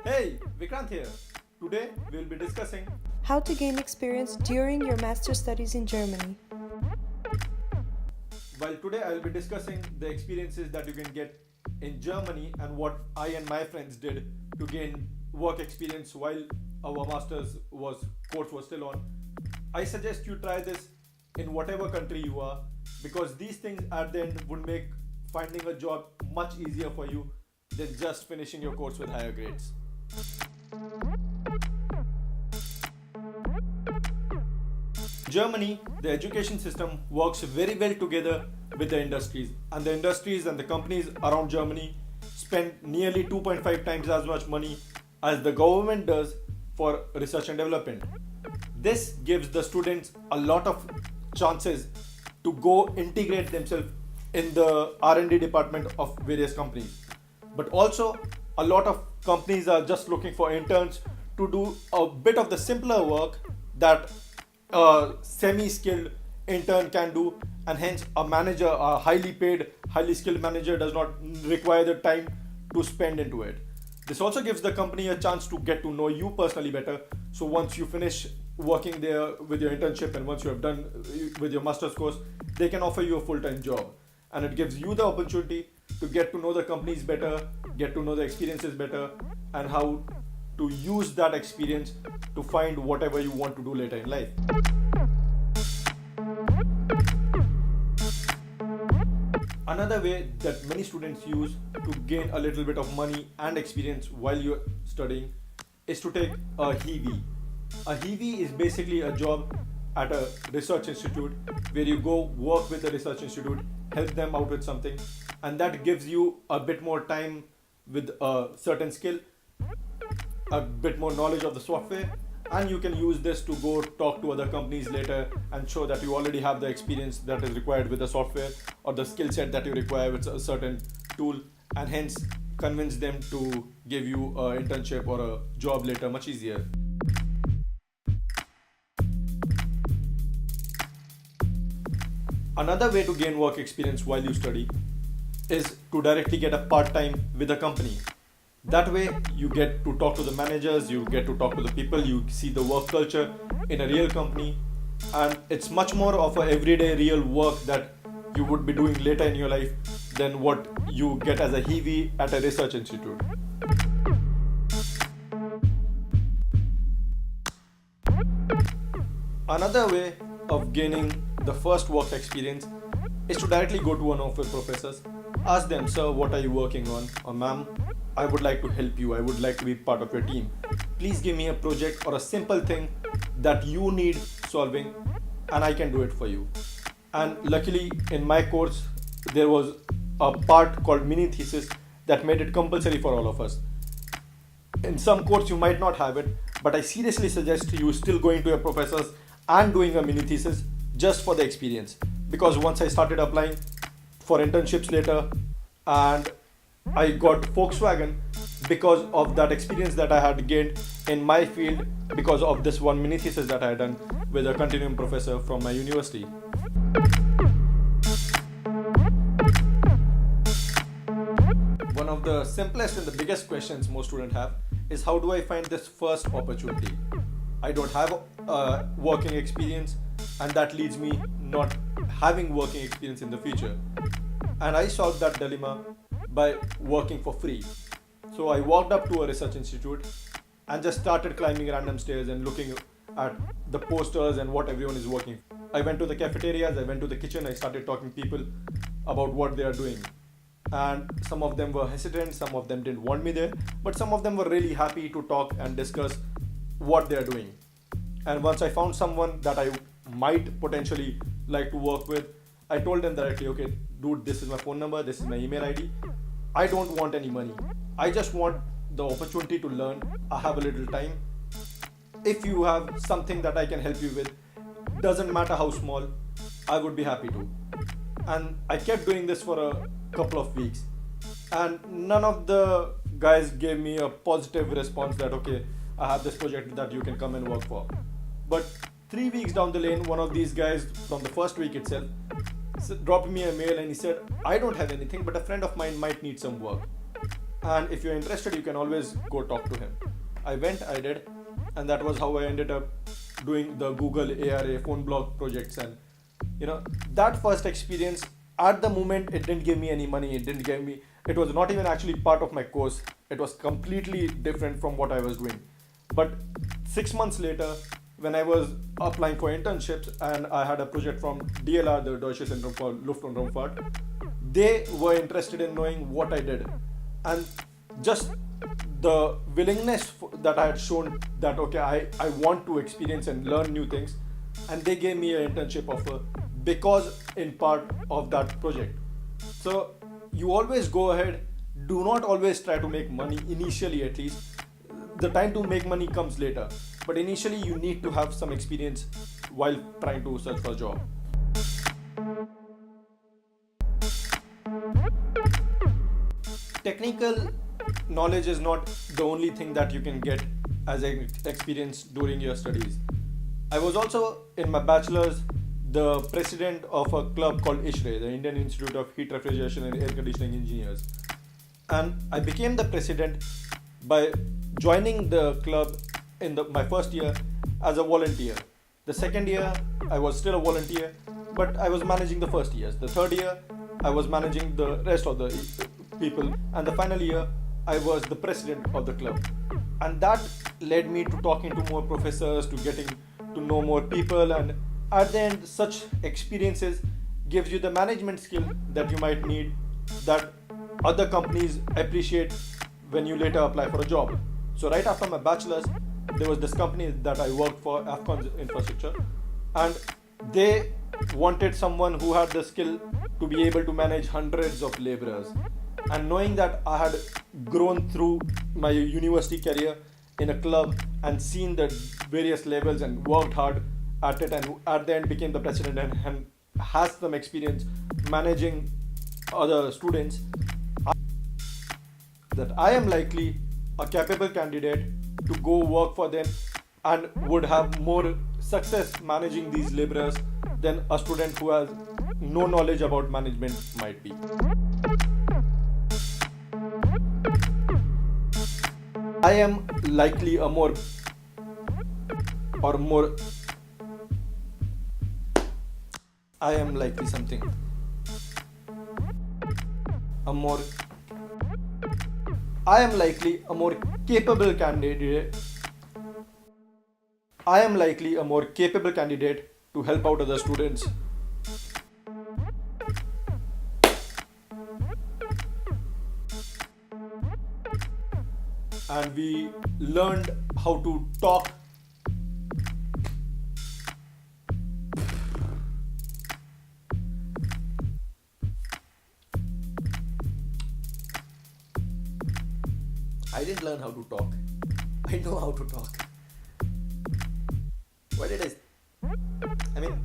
Hey, Vikrant here. Today we'll be discussing. How to gain experience during your master's studies in Germany. Well, today I'll be discussing the experiences that you can get in Germany and what I and my friends did to gain work experience while our masters course was still on. I suggest you try this in whatever country you are because these things at the end would make finding a job much easier for you than just finishing your course with higher grades. Germany, the education system works very well together with the industries, and the industries and the companies around Germany spend nearly 2.5 times as much money as the government does for research and development. This gives the students a lot of chances to go integrate themselves in the R&D department of various companies. But also, a lot of companies are just looking for interns to do a bit of the simpler work that a semi-skilled intern can do, and hence a manager, a highly paid, highly skilled manager does not require the time to spend into it. This also gives the company a chance to get to know you personally better. So once you finish working there with your internship and once you have done with your master's course, they can offer you a full-time job. And it gives you the opportunity to get to know the companies better, get to know the experiences better, and how to use that experience to find whatever you want to do later in life. Another way that many students use to gain a little bit of money and experience while you're studying is to take a HEV. A HEV is basically a job at a research institute where you go work with the research institute, help them out with something, and that gives you a bit more time with a certain skill, a bit more knowledge of the software, and you can use this to go talk to other companies later and show that you already have the experience that is required with the software or the skill set that you require with a certain tool, and hence convince them to give you an internship or a job later much easier. Another way to gain work experience while you study is to directly get a part-time with a company. That way you get to talk to the managers, you get to talk to the people, you see the work culture in a real company, and it's much more of a everyday real work that you would be doing later in your life than what you get as a HEV at a research institute. Another way of gaining the first work experience is to directly go to one of your professors, ask them, sir, what are you working on? Or ma'am, I would like to help you, I would like to be part of your team. Please give me a project or a simple thing that you need solving and I can do it for you. And luckily in my course, there was a part called mini thesis that made it compulsory for all of us. In some course you might not have it, but I seriously suggest you still going to your professors and doing a mini thesis just for the experience. Because once I started applying for internships later, and I got Volkswagen because of that experience that I had gained in my field because of this one mini thesis that I had done with a continuing professor from my university. One of the simplest and the biggest questions most students have is, how do I find this first opportunity? I don't have working experience, and that leads me not having working experience in the future. And I solved that dilemma by working for free. So I walked up to a research institute and just started climbing random stairs and looking at the posters and what everyone is working. I went to the cafeterias, I went to the kitchen, I started talking to people about what they are doing. And some of them were hesitant, some of them didn't want me there, but some of them were really happy to talk and discuss what they are doing. And once I found someone that I might potentially like to work with, I told them directly, okay, dude, this is my phone number, this is my email ID. I don't want any money. I just want the opportunity to learn. I have a little time. If you have something that I can help you with, doesn't matter how small, I would be happy to. And I kept doing this for a couple of weeks. And none of the guys gave me a positive response that, okay, I have this project that you can come and work for. But 3 weeks down the lane, one of these guys from the first week itself dropped me a mail and he said, I don't have anything, but a friend of mine might need some work. and if you're interested, you can always go talk to him. I went, I did, and that was how I ended up doing the Google ARA phone block projects. And that first experience, at the moment, it didn't give me any money. It was not even actually part of my course. It was completely different from what I was doing. But 6 months later, when I was applying for internships and I had a project from DLR, the Deutsche Zentrum für Luft- und Raumfahrt, they were interested in knowing what I did. And just the willingness that I had shown that, okay, I want to experience and learn new things, and they gave me an internship offer because in part of that project. So you always go ahead, do not always try to make money initially, at least. The time to make money comes later, but initially you need to have some experience while trying to search for a job. Technical knowledge is not the only thing that you can get as an experience during your studies. I was also, in my bachelor's, the president of a club called ISHRE, the Indian Institute of Heat Refrigeration and Air Conditioning Engineers. And I became the president by joining the club in my first year as a volunteer. The second year, I was still a volunteer, but I was managing the first years. The third year, I was managing the rest of the people. And the final year, I was the president of the club. And that led me to talking to more professors, to getting to know more people. And at the end, such experiences gives you the management skill that you might need, that other companies appreciate when you later apply for a job. So right after my bachelor's, there was this company that I worked for, Afcons Infrastructure, and they wanted someone who had the skill to be able to manage hundreds of laborers. And knowing that I had grown through my university career in a club and seen the various levels and worked hard at it, and at the end became the president and has some experience managing other students, that I am likely a capable candidate to go work for them and would have more success managing these laborers than a student who has no knowledge about management might be. I am likely a more I am likely something. I am likely a more capable candidate. I am likely a more capable candidate to help out other students. And we learned how to talk. I didn't learn how to talk. I know how to talk. What did I mean,